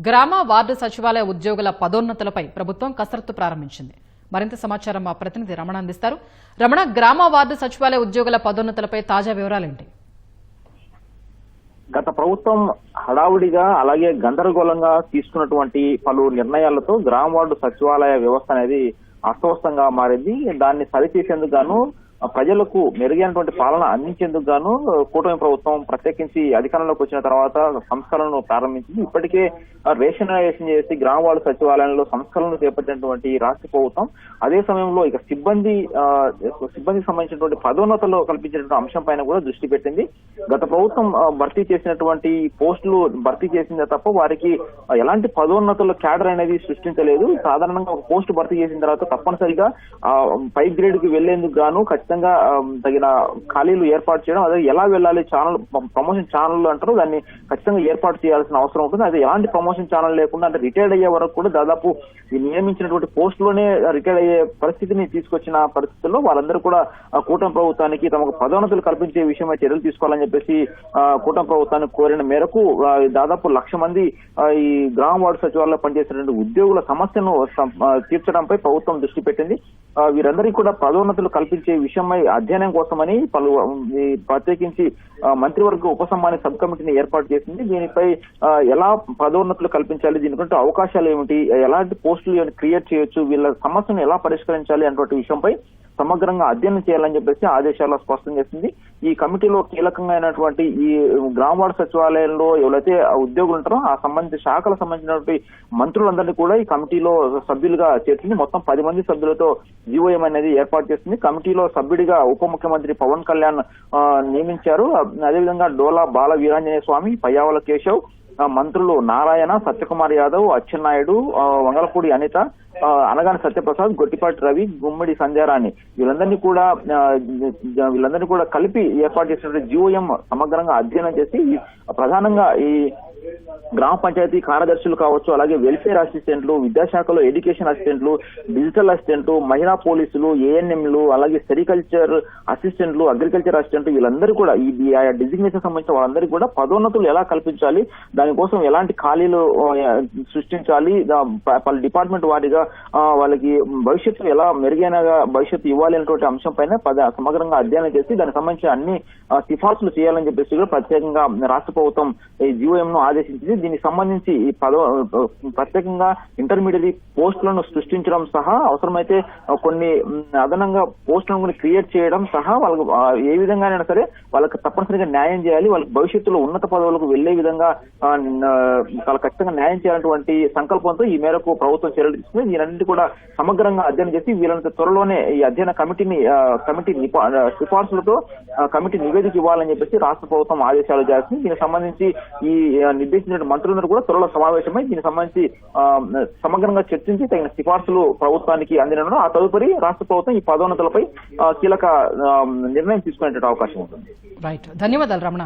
గ్రామ వార్డు సచివాలయ ఉద్యోగుల పదోన్నతులపై ప్రభుత్వం కసరత్తు ప్రారంభించింది. మరింత సమాచారం మా ప్రతినిధి రమణ అందిస్తారు. రమణ, గ్రామ వార్డు సచివాలయ ఉద్యోగుల పదోన్నతులపై తాజా వివరాలేంటి? గత ప్రభుత్వం హడావుడిగా అలాగే గందరగోళంగా తీసుకున్నటువంటి పలు నిర్ణయాలతో గ్రామ వార్డు సచివాలయ వ్యవస్థ అనేది అస్తవ్యస్తంగా మారింది. దాన్ని సరిచేసేందుకు గాను ప్రజలకు మెరుగైనటువంటి పాలన అందించేందుకు గాను కూటమి ప్రభుత్వం ప్రత్యేకించి అధికారంలోకి వచ్చిన తర్వాత సంస్కరణను ప్రారంభించింది. ఇప్పటికే రేషనలైజేషన్ చేసి గ్రామ వార్డు సచివాలయంలో సంస్కరణలు చేపట్టినటువంటి రాష్ట్ర ప్రభుత్వం అదే సమయంలో ఇక సిబ్బందికి సంబంధించినటువంటి పదోన్నతలు కల్పించినటువంటి అంశం పైన కూడా దృష్టి పెట్టింది. గత ప్రభుత్వం భర్తీ చేసినటువంటి పోస్టులు భర్తీ చేసిందే తప్ప వారికి ఎలాంటి పదోన్నతుల క్యాడర్ అనేది సృష్టించలేదు. సాధారణంగా ఒక పోస్టు భర్తీ చేసిన తర్వాత తప్పనిసరిగా పై గ్రేడ్ కి వెళ్లేందుకు గాను ఖచ్చితంగా తగిన ఖాళీలు ఏర్పాటు చేయడం, అదే ఎలా వెళ్ళాలి ఛానల్ ప్రమోషన్ ఛానల్ అంటారు, దాన్ని ఖచ్చితంగా ఏర్పాటు చేయాల్సిన అవసరం ఉంటుంది. అదే ఎలాంటి ప్రమోషన్ ఛానల్ లేకుండా అంటే రిటైర్డ్ అయ్యే వరకు కూడా దాదాపు నియమించినటువంటి పోస్టులోనే రిటైర్డ్ అయ్యే పరిస్థితిని తీసుకొచ్చిన పరిస్థితుల్లో వాళ్ళందరూ కూడా కూటమి ప్రభుత్వానికి తమకు పదోన్నతులు కల్పించే విషయమై చర్యలు తీసుకోవాలని చెప్పేసి కూటమి ప్రభుత్వాన్ని కోరిన మేరకు దాదాపు 1,00,000 మంది ఈ గ్రామ వార్డు సచివాలయంలో పనిచేసినటువంటి ఉద్యోగుల సమస్యను తీర్చడంపై ప్రభుత్వం దృష్టి పెట్టింది. వీరందరికీ కూడా పదోన్నతులు కల్పించే విషయమై అధ్యయనం కోసమని ప్రత్యేకించి మంత్రివర్గ ఉపసంహాని సబ్ కమిటీని ఏర్పాటు చేసింది. దీనిపై ఎలా పదోన్నతులు కల్పించాలి, దీనికంటే అవకాశాలు ఏమిటి, ఎలాంటి పోస్టులు క్రియేట్ చేయొచ్చు, వీళ్ళ సమస్యను ఎలా పరిష్కరించాలి అనే విషయంపై సమగ్రంగా అధ్యయనం చేయాలని చెప్పేసి ఆదేశాల్లో స్పష్టం చేసింది. ఈ కమిటీలో కీలకంగా అయినటువంటి ఈ గ్రామ వార్డు సచివాలయంలో ఎవరైతే ఉద్యోగులు ఉంటారో ఆ సంబంధిత శాఖలకు సంబంధించినటువంటి మంత్రులందరినీ కూడా ఈ కమిటీలో సభ్యులుగా చేర్చింది. మొత్తం 10 మంది సభ్యులతో జీవోఎం అనేది ఏర్పాటు చేసింది. కమిటీలో సభ్యుడిగా ఉప ముఖ్యమంత్రి పవన్ కళ్యాణ్ నియమించారు. అదేవిధంగా డోలా బాల వీరాంజనేయ స్వామి, పయ్యావుల కేశవ్, మంత్రులు నారాయణ, సత్యకుమార్ యాదవ్, అచ్చెన్నాయుడు, వంగలపూడి అనిత, అనగాని సత్యప్రసాద్, గొట్టిపాటి రవి, గుమ్మడి సంధ్యారాణి వీళ్ళందరినీ కూడా కలిపి ఏర్పాటు చేసినటువంటి జీవోఎం సమగ్రంగా అధ్యయనం చేసి ప్రధానంగా ఈ గ్రామ పంచాయతీ కార్యదర్శులు కావచ్చు, అలాగే వెల్ఫేర్ అసిస్టెంట్లు, విద్యాశాఖలో ఎడ్యుకేషన్ అసిస్టెంట్లు, డిజిటల్ అసిస్టెంట్లు, మహిళా పోలీసులు, ఏఎన్ఎంలు, అలాగే సెరికల్చర్ అసిస్టెంట్లు, అగ్రికల్చర్ అసిస్టెంట్లు వీళ్ళందరూ కూడా ఈ డిజిగ్నేషన్ సంబంధించిన వాళ్ళందరికీ కూడా పదోన్నతులు ఎలా కల్పించాలి, దానికోసం ఎలాంటి ఖాళీలు సృష్టించాలి, పలు డిపార్ట్మెంట్ వారీగా వాళ్ళకి భవిష్యత్తు ఎలా మెరుగైన భవిష్యత్తు ఇవ్వాలి అనేటువంటి అంశం పైన సమగ్రంగా అధ్యయనం చేసి దానికి సంబంధించిన అన్ని సిఫార్సులు చేయాలని చెప్పేసి కూడా ప్రత్యేకంగా రాష్ట్ర ప్రభుత్వం ఈ జీవోఎం ను ఆదేశించింది. దీనికి సంబంధించి ఈ ప్రత్యేకంగా ఇంటర్మీడియట్ పోస్టులను సృష్టించడం సహా అవసరమైతే కొన్ని అదనంగా పోస్టులను క్రియేట్ చేయడం సహా వాళ్ళకు ఏ విధంగానైనా సరే వాళ్ళకి తప్పనిసరిగా న్యాయం చేయాలి, వాళ్ళకి భవిష్యత్తులో ఉన్నత పదవులకు వెళ్లే విధంగా వాళ్ళకి ఖచ్చితంగా న్యాయం చేయాలన్నటువంటి సంకల్పంతో ఈ మేరకు ప్రభుత్వం చర్యలు తీసుకుని దీనన్నింటి కూడా సమగ్రంగా అధ్యయనం చేసి వీళ్ళంత త్వరలోనే ఈ అధ్యయన కమిటీ సిఫార్సులతో కమిటీ నివేదిక ఇవ్వాలని చెప్పేసి రాష్ట్ర ప్రభుత్వం ఆదేశాలు చేస్తుంది. దీనికి సంబంధించి ఈ నిర్దేశించిన మంత్రులందరూ కూడా త్వరలో సమావేశమై దీనికి సంబంధించి సమగ్రంగా చర్చించి తగిన సిఫార్సులు ప్రభుత్వానికి అందిన ఆ తదుపరి రాష్ట్ర ప్రభుత్వం ఈ పదోన్నతులపై కీలక నిర్ణయం తీసుకునే అవకాశం ఉంటుంది. రైట్, ధన్యవాదాలు రమణ.